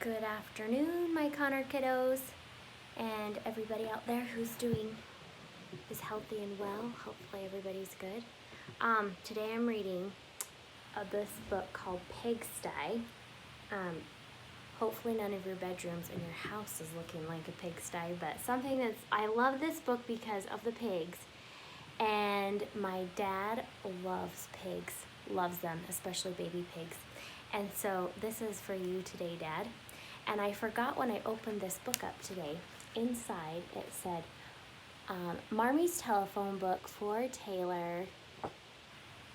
Good afternoon, my Connor kiddos, and everybody out there who's is healthy and well. Hopefully everybody's good. Today I'm reading this book called Pigsty. Hopefully none of your bedrooms in your house is looking like a pigsty, but I love this book because of the pigs, and my dad loves pigs, loves them, especially baby pigs. And so this is for you today, Dad. And I forgot when I opened this book up today, inside it said, Marmy's Telephone Book for Taylor,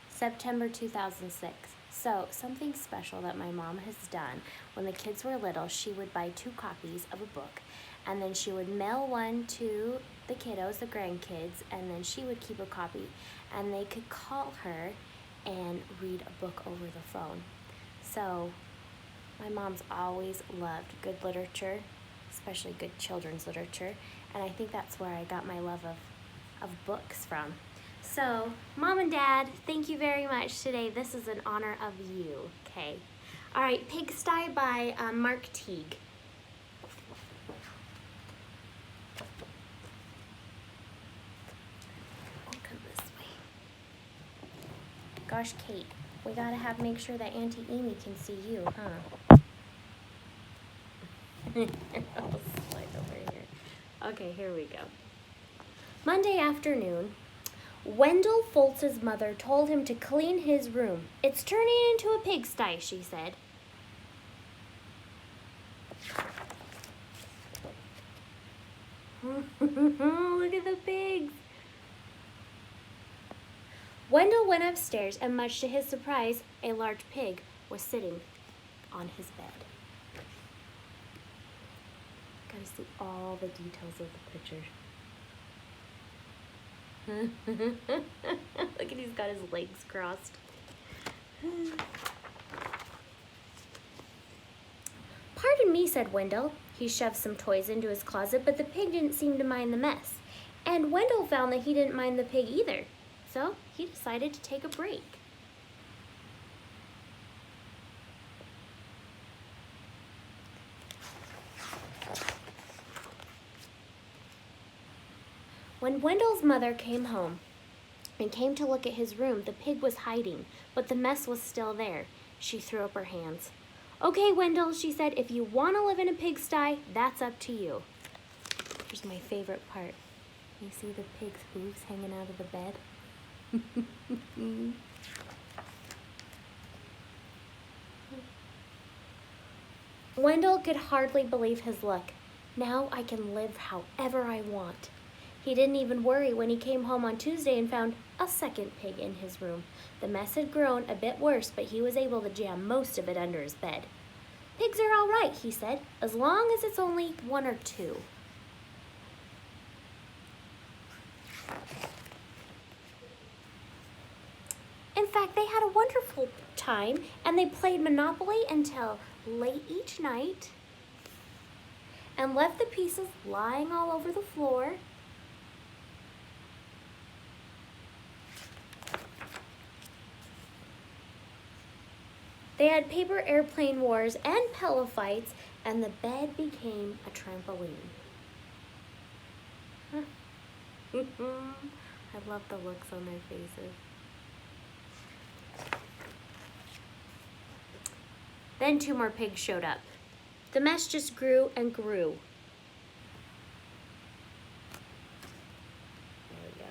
September 2006. So something special that my mom has done. When the kids were little, she would buy 2 copies of a book, and then she would mail one to the kiddos, the grandkids, and then she would keep a copy, and they could call her and read a book over the phone. So my mom's always loved good literature, especially good children's literature, and I think that's where I got my love of books from. So, Mom and Dad, thank you very much today. This is in honor of you, okay? All right, Pigsty by Mark Teague. I'll come this way. Gosh, Kate, we gotta make sure that Auntie Amy can see you, huh? I'll slide over here. Okay, here we go. Monday afternoon, Wendell Foltz's mother told him to clean his room. It's turning into a pigsty, she said. Look at the pigs. Wendell went upstairs, and much to his surprise, a large pig was sitting on his bed. Gotta see all the details of the picture. Look at, he's got his legs crossed. Pardon me, said Wendell. He shoved some toys into his closet, but the pig didn't seem to mind the mess. And Wendell found that he didn't mind the pig either. So he decided to take a break. When Wendell's mother came home and came to look at his room, the pig was hiding, but the mess was still there. She threw up her hands. Okay, Wendell, she said, if you want to live in a pigsty, that's up to you. Here's my favorite part. You see the pig's hooves hanging out of the bed? Wendell could hardly believe his luck. Now I can live however I want. He didn't even worry when he came home on Tuesday and found a second pig in his room. The mess had grown a bit worse, but he was able to jam most of it under his bed. Pigs are all right, he said, as long as it's only 1 or 2. In fact, they had a wonderful time, and they played Monopoly until late each night and left the pieces lying all over the floor. They had paper airplane wars and pillow fights, and the bed became a trampoline. I love the looks on their faces. Then 2 more pigs showed up. The mess just grew and grew. There we go.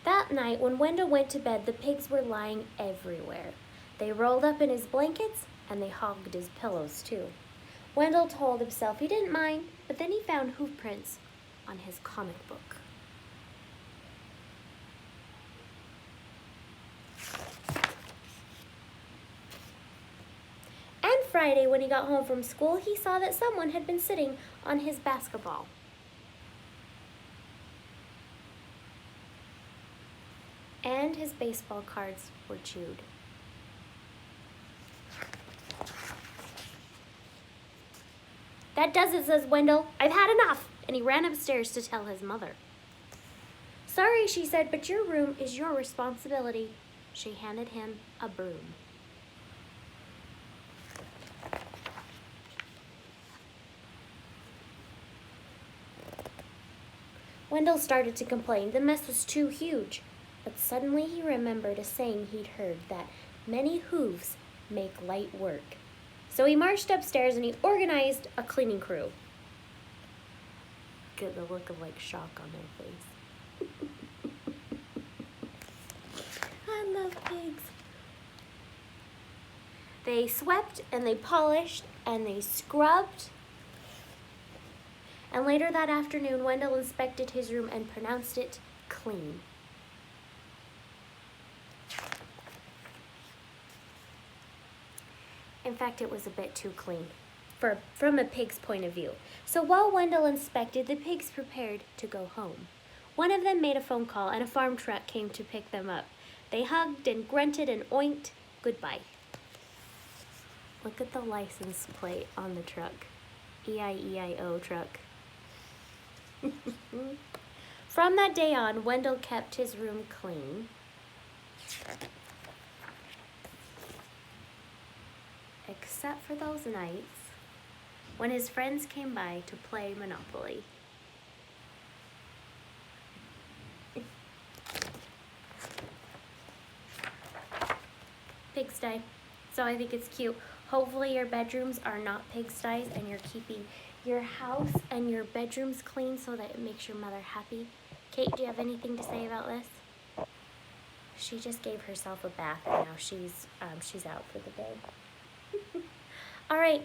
That night, when Wendell went to bed, the pigs were lying everywhere. They rolled up in his blankets, and they hogged his pillows, too. Wendell told himself he didn't mind, but then he found hoof prints on his comic book. And Friday, when he got home from school, he saw that someone had been sitting on his basketball. And his baseball cards were chewed. That does it, says Wendell. I've had enough. And he ran upstairs to tell his mother. "Sorry," she said, "but your room is your responsibility." She handed him a broom. Wendell started to complain. The mess was too huge. But suddenly he remembered a saying he'd heard that many hooves make light work. So he marched upstairs and he organized a cleaning crew. Get the look of like shock on their face. I love pigs. They swept and they polished and they scrubbed. And later that afternoon, Wendell inspected his room and pronounced it clean. In fact, it was a bit too clean from a pig's point of view. So while Wendell inspected, the pigs prepared to go home. One of them made a phone call and a farm truck came to pick them up. They hugged and grunted and oinked goodbye. Look at the license plate on the truck. E-I-E-I-O truck. From that day on, Wendell kept his room clean. Except for those nights when his friends came by to play Monopoly. Pigsty. So I think it's cute. Hopefully your bedrooms are not pigsties and you're keeping your house and your bedrooms clean so that it makes your mother happy. Kate, do you have anything to say about this? She just gave herself a bath and now she's out for the day. All right,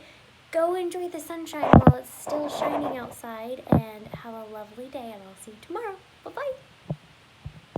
go enjoy the sunshine while it's still shining outside and have a lovely day, and I'll see you tomorrow. Bye-bye.